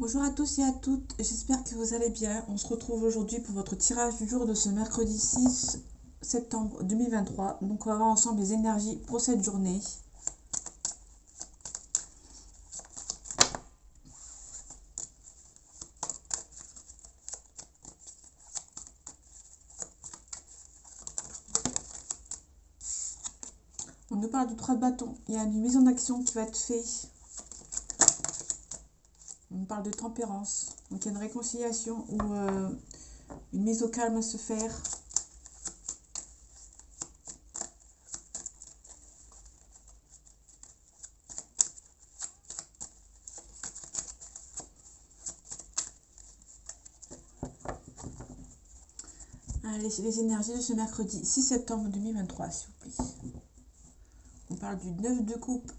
Bonjour à tous et à toutes, j'espère que vous allez bien. On se retrouve aujourd'hui pour votre tirage du jour de ce mercredi 6 septembre 2023. Donc on va voir ensemble les énergies pour cette journée. On nous parle du 3 de bâton. Il y a une mise en action qui va être faite. On nous parle de tempérance. Donc il y a une réconciliation ou une mise au calme à se faire. Allez, les énergies de ce mercredi 6 septembre 2023, s'il vous plaît. On parle du 9 de coupe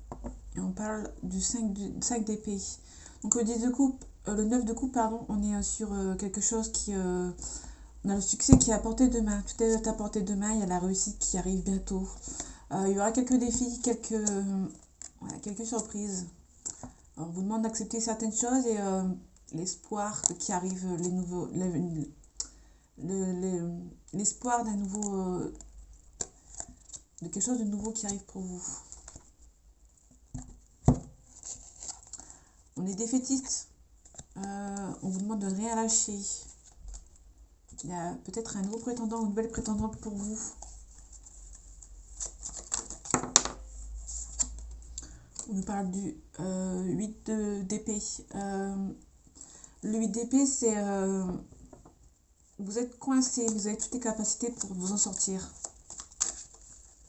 et on parle du 5 d'épée. Donc le 10 de coupe, le 9 de coupe, pardon, on est sur quelque chose qui... on a le succès qui est à portée de main. Tout est à portée de main, il y a la réussite qui arrive bientôt. Il y aura quelques défis, voilà, quelques surprises. Alors, on vous demande d'accepter certaines choses et l'espoir qui arrive, l'espoir d'un nouveau... de quelque chose de nouveau qui arrive pour vous. On est défaitiste. On vous demande de ne rien lâcher. Il y a peut-être un nouveau prétendant ou une nouvelle prétendante pour vous. On nous parle du 8 d'épée. Le 8 d'épée, c'est... vous êtes coincé, vous avez toutes les capacités pour vous en sortir.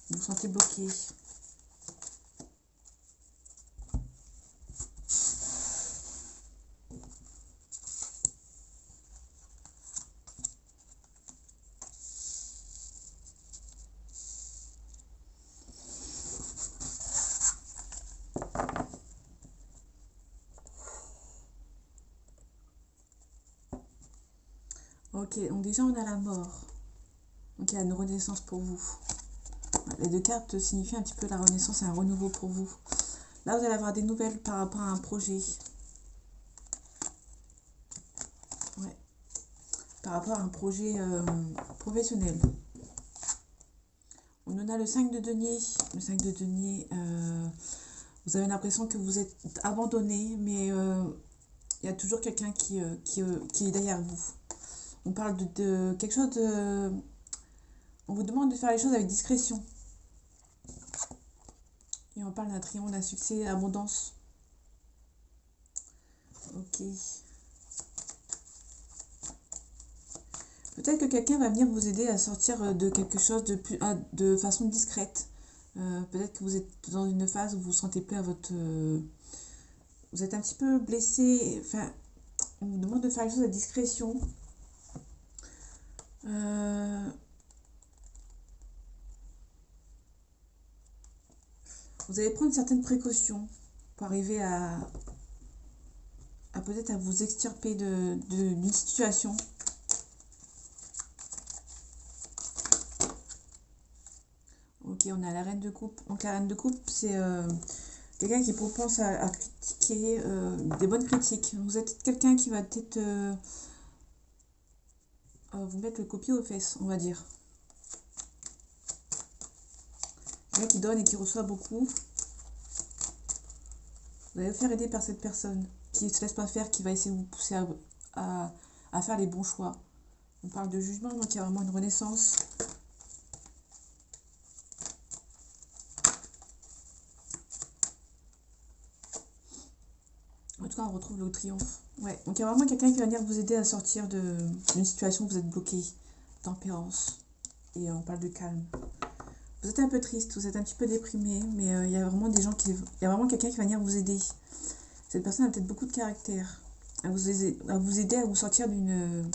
Vous vous sentez bloqué. Ok, donc déjà on a la mort. Donc il y a une renaissance pour vous. Les deux cartes signifient un petit peu la renaissance et un renouveau pour vous. Là, vous allez avoir des nouvelles par rapport à un projet. Ouais. Par rapport à un projet professionnel. On en a le 5 de denier. Le 5 de denier, vous avez l'impression que vous êtes abandonné, mais il y a toujours quelqu'un qui est derrière vous. On parle de quelque chose de... On vous demande de faire les choses avec discrétion. Et on parle d'un triomphe, d'un succès, d'abondance. Ok. Peut-être que quelqu'un va venir vous aider à sortir de quelque chose de façon discrète. Peut-être que vous êtes dans une phase où vous ne vous sentez plus à votre... vous êtes un petit peu blessé. Enfin, on vous demande de faire les choses à discrétion. Vous allez prendre certaines précautions pour arriver à peut-être à vous extirper d'une situation. Ok, on a la reine de coupe. Donc la reine de coupe, c'est quelqu'un qui propense à critiquer, des bonnes critiques. Vous êtes quelqu'un qui va peut-être vous mettre le copier aux fesses, on va dire. Quelqu'un qui donne et qui reçoit beaucoup. Vous allez vous faire aider par cette personne qui ne se laisse pas faire, qui va essayer de vous pousser à faire les bons choix. On parle de jugement, donc il y a vraiment une renaissance. En tout cas, on retrouve le triomphe. Ouais, donc il y a vraiment quelqu'un qui va venir vous aider à sortir d'une situation où vous êtes bloqué. Tempérance. Et on parle de calme. Vous êtes un peu triste, vous êtes un petit peu déprimé, mais il y a vraiment des gens qui... Il y a vraiment quelqu'un qui va venir vous aider. Cette personne a peut-être beaucoup de caractère. À vous aider à vous sortir d'une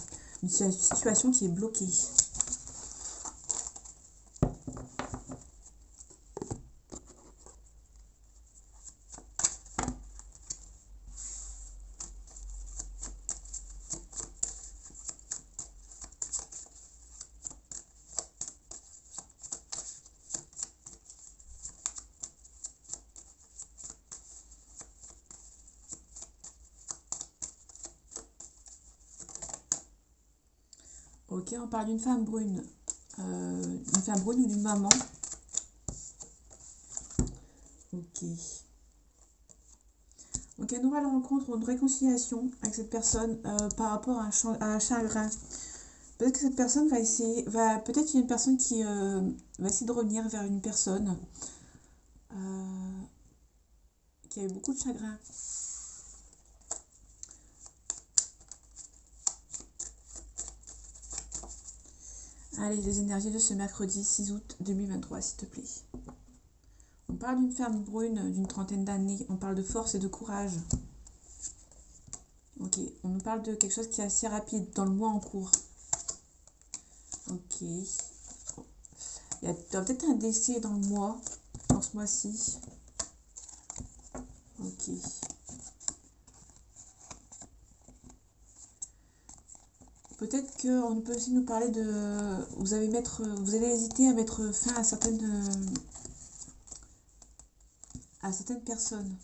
situation qui est bloquée. Ok, on parle d'une femme brune. Une femme brune ou d'une maman. Ok. Donc une nouvelle rencontre ou une réconciliation avec cette personne par rapport à un chagrin. Peut-être que cette personne va essayer, peut-être il y a une personne qui va essayer de revenir vers une personne qui a eu beaucoup de chagrin. Allez, les énergies de ce mercredi 6 août 2023, s'il te plaît. On parle d'une femme brune d'une trentaine d'années. On parle de force et de courage. Ok, on nous parle de quelque chose qui est assez rapide dans le mois en cours. Ok. Il y a peut-être un décès dans le mois, dans ce mois-ci. Ok. Peut-être qu'on peut aussi nous parler de... Vous allez hésiter à mettre fin à certaines personnes.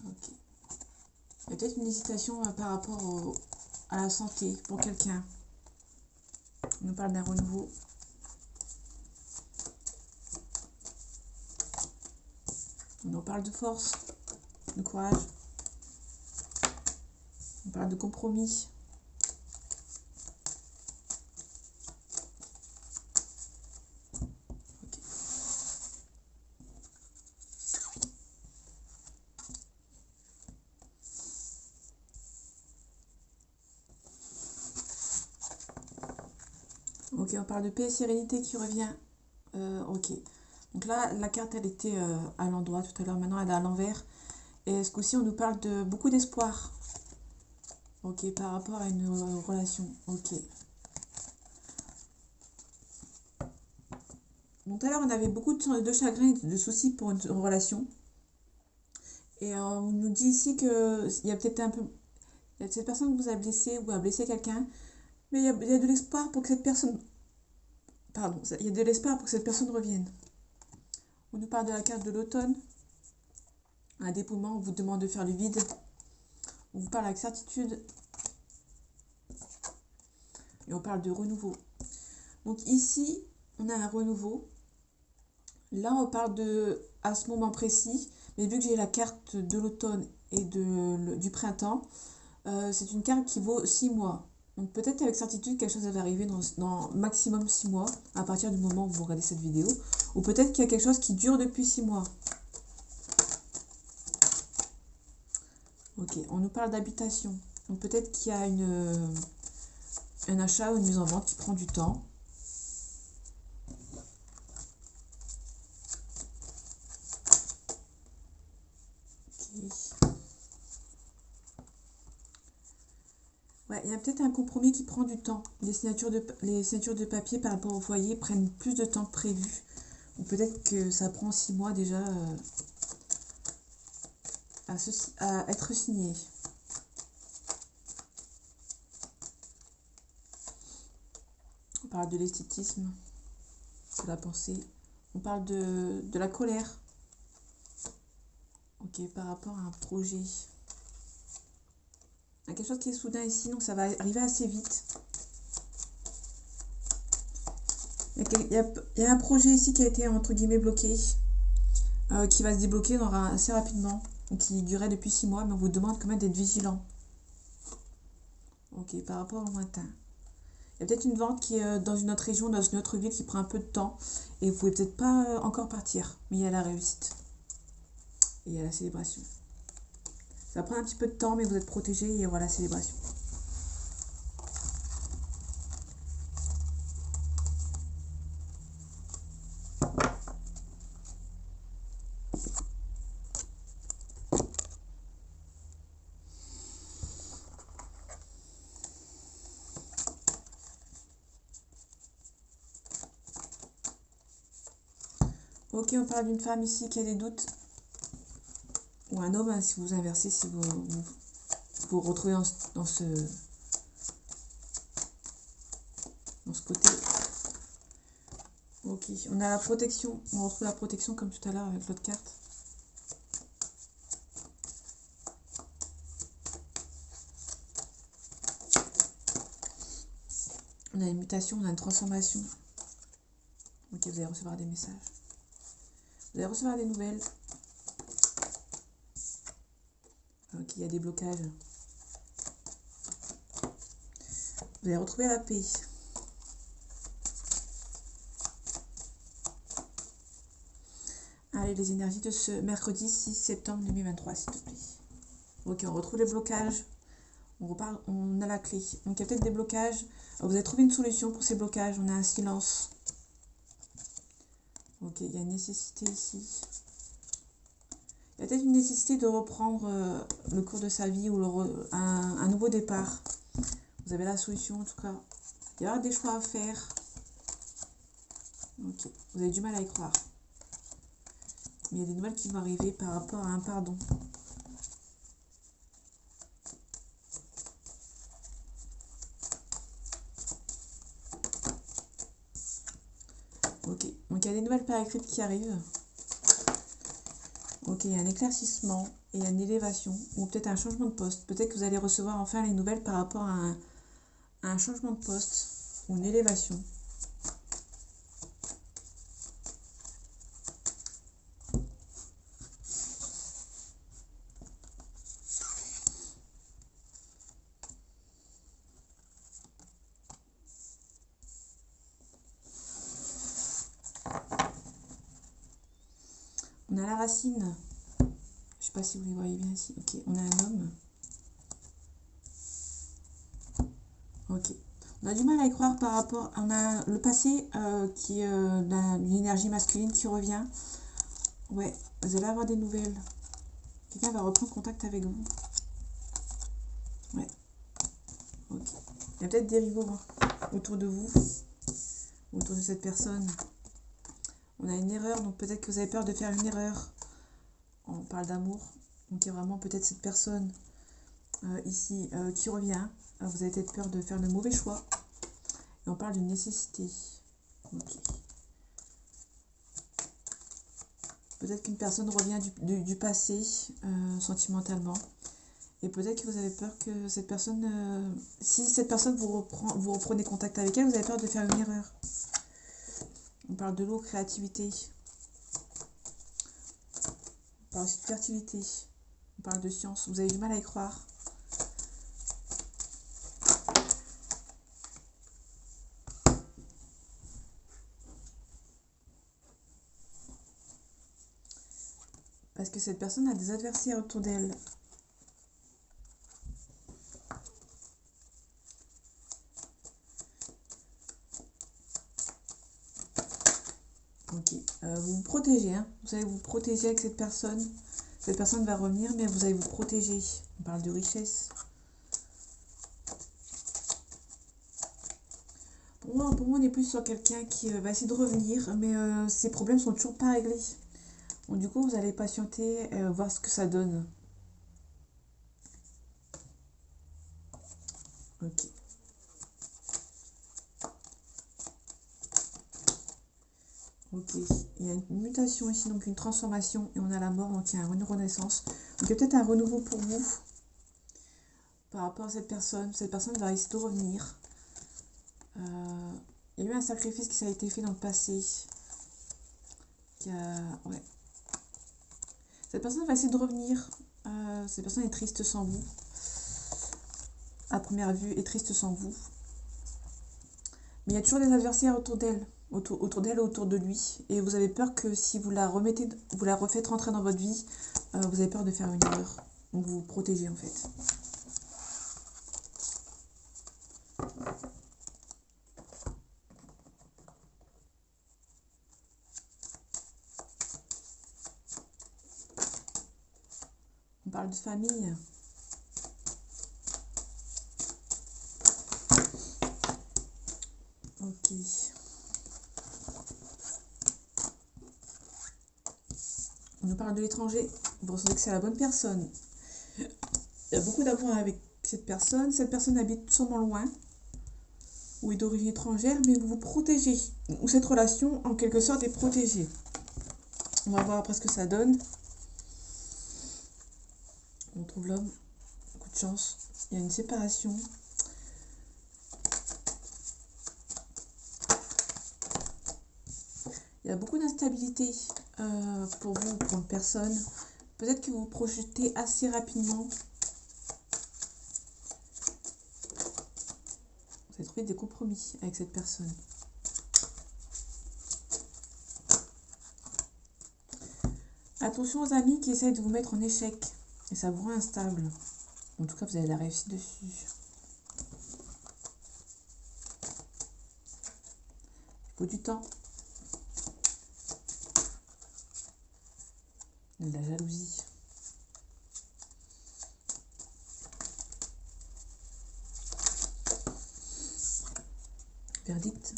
Ok. Il y a peut-être une hésitation par rapport à la santé pour quelqu'un. On nous parle d'un renouveau. On nous parle de force, de courage. On parle de compromis. Ok. Ok, on parle de paix et sérénité qui revient. Ok. Donc là, la carte, elle était à l'endroit tout à l'heure. Maintenant, elle est à l'envers. Et ce coup-ci, on nous parle de beaucoup d'espoir. Ok, par rapport à une relation. Ok. Donc tout à l'heure, on avait beaucoup de chagrin et de soucis pour une relation. Et on nous dit ici qu'il y a peut-être un peu... Il y a cette personne qui vous a blessé ou a blessé quelqu'un. Mais il y a de l'espoir pour que cette personne... Pardon, il y a de l'espoir pour que cette personne revienne. On nous parle de la carte de l'automne. Un dépouillement, on vous demande de faire le vide. On vous parle avec certitude. Et on parle de renouveau. Donc ici, on a un renouveau. Là, on parle à ce moment précis. Mais vu que j'ai la carte de l'automne et du printemps, c'est une carte qui vaut 6 mois. Donc peut-être avec certitude quelque chose va arriver dans maximum 6 mois, à partir du moment où vous regardez cette vidéo. Ou peut-être qu'il y a quelque chose qui dure depuis 6 mois. Ok, on nous parle d'habitation. Donc peut-être qu'il y a un achat ou une mise en vente qui prend du temps. Okay. Ouais, il y a peut-être un compromis qui prend du temps. Les signatures de papier par rapport au foyer prennent plus de temps que prévu. Ou peut-être que ça prend 6 mois déjà à être signé. On parle de l'esthétisme, de la pensée. On parle de la colère. Ok, par rapport à un projet. Il y a quelque chose qui est soudain ici, donc ça va arriver assez vite. Il y a un projet ici qui a été entre guillemets bloqué, qui va se débloquer assez rapidement, donc qui durait depuis 6 mois, mais on vous demande quand même d'être vigilant. Ok, par rapport au lointain. Il y a peut-être une vente qui est dans une autre région, dans une autre ville qui prend un peu de temps, et vous pouvez peut-être pas encore partir, mais il y a la réussite. Et il y a la célébration. Ça prend un petit peu de temps, mais vous êtes protégé et il y aura la célébration. Ok, on parle d'une femme ici qui a des doutes. Ou un homme, hein, si vous inversez, si vous retrouvez dans ce côté. Ok, on a la protection. On retrouve la protection comme tout à l'heure avec l'autre carte. On a une mutation, on a une transformation. Ok, vous allez recevoir des messages. Vous allez recevoir des nouvelles. Ok, il y a des blocages. Vous allez retrouver la paix. Allez, les énergies de ce mercredi 6 septembre 2023, s'il te plaît. Ok, on retrouve les blocages. On a la clé. Donc, il y a peut-être des blocages. Vous avez trouvé une solution pour ces blocages. On a un silence. Ok, il y a une nécessité ici. Il y a peut-être une nécessité de reprendre le cours de sa vie ou un nouveau départ. Vous avez la solution, en tout cas. Il y aura des choix à faire. Ok, vous avez du mal à y croire. Mais il y a des nouvelles qui vont arriver par rapport à un pardon. Ok, donc il y a des nouvelles par écrites qui arrivent. Ok, il y a un éclaircissement et il y a une élévation ou peut-être un changement de poste. Peut-être que vous allez recevoir enfin les nouvelles par rapport à un changement de poste ou une élévation. On a la racine. Je sais pas si vous les voyez bien ici. Ok, on a un homme. Ok. On a du mal à y croire par rapport... On a le passé qui est d'une énergie masculine qui revient. Ouais, vous allez avoir des nouvelles. Quelqu'un va reprendre contact avec vous. Ouais. Ok. Il y a peut-être des rivaux autour de vous. Autour de cette personne. On a une erreur, donc peut-être que vous avez peur de faire une erreur. On parle d'amour. Donc il y a vraiment peut-être cette personne ici qui revient. Vous avez peut-être peur de faire le mauvais choix. Et on parle d'une nécessité. Ok. Peut-être qu'une personne revient du passé sentimentalement. Et peut-être que vous avez peur que cette personne... si cette personne vous reprenez contact avec elle, vous avez peur de faire une erreur. On parle de l'eau, créativité. On parle aussi de fertilité. On parle de science. Vous avez du mal à y croire. Parce que cette personne a des adversaires autour d'elle. Ok. Vous vous protégez. Hein. Vous allez vous protéger avec cette personne. Cette personne va revenir, mais vous allez vous protéger. On parle de richesse. Pour moi, on est plus sur quelqu'un qui va essayer de revenir, mais ses problèmes sont toujours pas réglés. Donc, du coup, vous allez patienter, voir ce que ça donne. Ok. Ok. Il y a une mutation ici, donc une transformation, et on a la mort, donc il y a une renaissance. Donc il y a peut-être un renouveau pour vous par rapport à cette personne. Cette personne va essayer de revenir. Il y a eu un sacrifice qui a été fait dans le passé. Ouais. Cette personne va essayer de revenir. Cette personne est triste sans vous. À première vue, est triste sans vous. Mais il y a toujours des adversaires autour d'elle. Autour d'elle, autour de lui. Et vous avez peur que si vous la refaites rentrer dans votre vie, vous avez peur de faire une erreur. Donc vous vous protégez en fait. On parle de famille. Ok. On nous parle de l'étranger. Vous ressentez que c'est la bonne personne. Il y a beaucoup d'amour avec cette personne. Cette personne habite sûrement loin. Ou est d'origine étrangère, mais vous vous protégez. Ou cette relation, en quelque sorte, est protégée. On va voir après ce que ça donne. On trouve l'homme. Coup de chance. Il y a une séparation. Il y a beaucoup d'instabilité pour vous, pour une personne. Peut-être que vous vous projetez assez rapidement. Vous allez trouver des compromis avec cette personne. Attention aux amis qui essayent de vous mettre en échec. Et ça vous rend instable. En tout cas, vous avez la réussite dessus. Il faut du temps. De la jalousie. Verdict.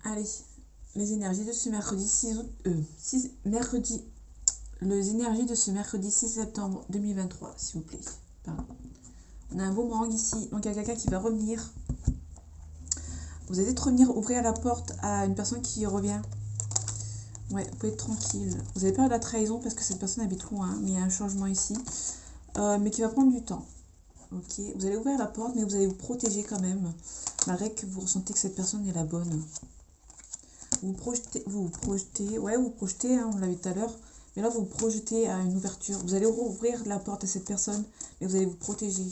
Allez, les énergies de ce mercredi 6 août, les énergies de ce mercredi 6 septembre 2023, s'il vous plaît. Pardon. On a un boomerang ici, donc il y a quelqu'un qui va revenir. Vous allez peut-être revenir ouvrir la porte à une personne qui revient. Ouais, vous pouvez être tranquille. Vous avez peur de la trahison parce que cette personne habite loin, mais il y a un changement ici, mais qui va prendre du temps. Ok, vous allez ouvrir la porte, mais vous allez vous protéger quand même, malgré que vous ressentez que cette personne est la bonne. Vous vous projetez, hein, on l'a vu tout à l'heure, mais là vous vous projetez à une ouverture. Vous allez rouvrir la porte à cette personne, mais vous allez vous protéger.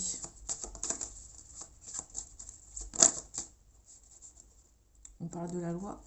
On parle de la loi.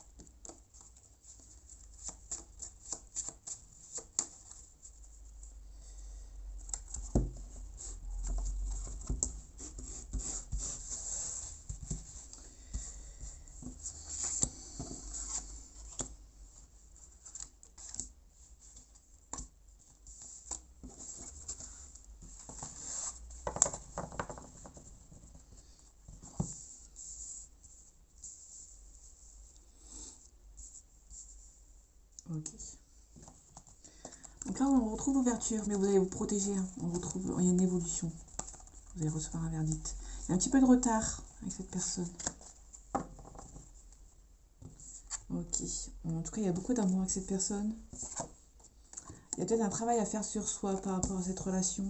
Ok. Donc là, on retrouve l'ouverture, mais vous allez vous protéger. Hein. Il y a une évolution. Vous allez recevoir un verdict. Il y a un petit peu de retard avec cette personne. Ok. En tout cas, il y a beaucoup d'amour avec cette personne. Il y a peut-être un travail à faire sur soi par rapport à cette relation.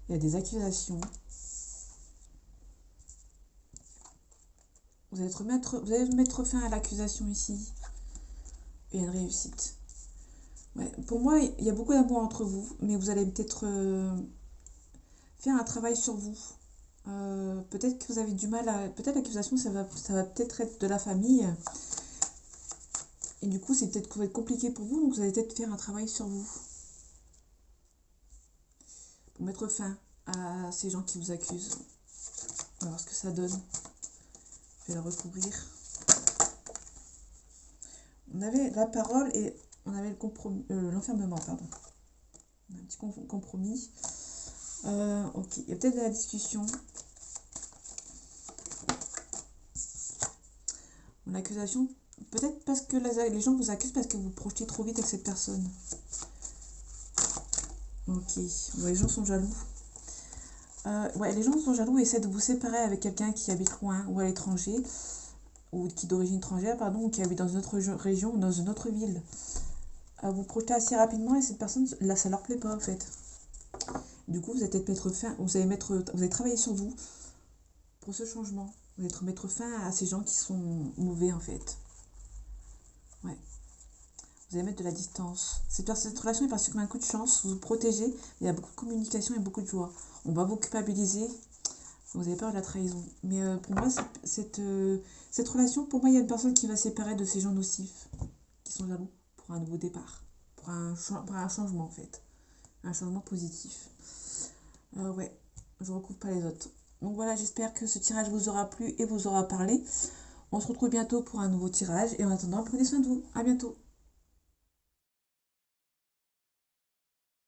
Il y a des accusations. Vous allez mettre fin à l'accusation ici. Et une réussite. Ouais, pour moi, il y a beaucoup d'amour entre vous, mais vous allez peut-être faire un travail sur vous. Peut-être que vous avez du mal à... Peut-être l'accusation, ça va peut-être être de la famille. Et du coup, c'est peut-être compliqué pour vous, donc vous allez peut-être faire un travail sur vous. Pour mettre fin à ces gens qui vous accusent. On va voir ce que ça donne. Je vais la recouvrir. On avait la parole et on avait l'enfermement, pardon. On a un petit compromis. Ok, il y a peut-être de la discussion. L'accusation, peut-être parce que les gens vous accusent parce que vous projetez trop vite avec cette personne. Ok, ouais, les gens sont jaloux. Ouais, les gens sont jaloux et essaient de vous séparer avec quelqu'un qui habite loin ou à l'étranger. Ou qui est d'origine étrangère, pardon, ou qui habite dans une autre région ou dans une autre ville. Vous projetez assez rapidement et cette personne, là, ça leur plaît pas en fait. Du coup, vous allez peut-être mettre fin, vous allez travailler sur vous pour ce changement. Vous allez mettre fin à ces gens qui sont mauvais en fait. Ouais. Vous allez mettre de la distance. Cette relation est partie comme un coup de chance, vous vous protégez, il y a beaucoup de communication et beaucoup de joie. On va vous culpabiliser. Vous avez peur de la trahison. Mais pour moi, cette relation, pour moi, il y a une personne qui va se séparer de ces gens nocifs, qui sont jaloux, pour un nouveau départ, pour un changement en fait. Un changement positif. Ouais, je ne recouvre pas les autres. Donc voilà, j'espère que ce tirage vous aura plu et vous aura parlé. On se retrouve bientôt pour un nouveau tirage. Et en attendant, prenez soin de vous. À bientôt.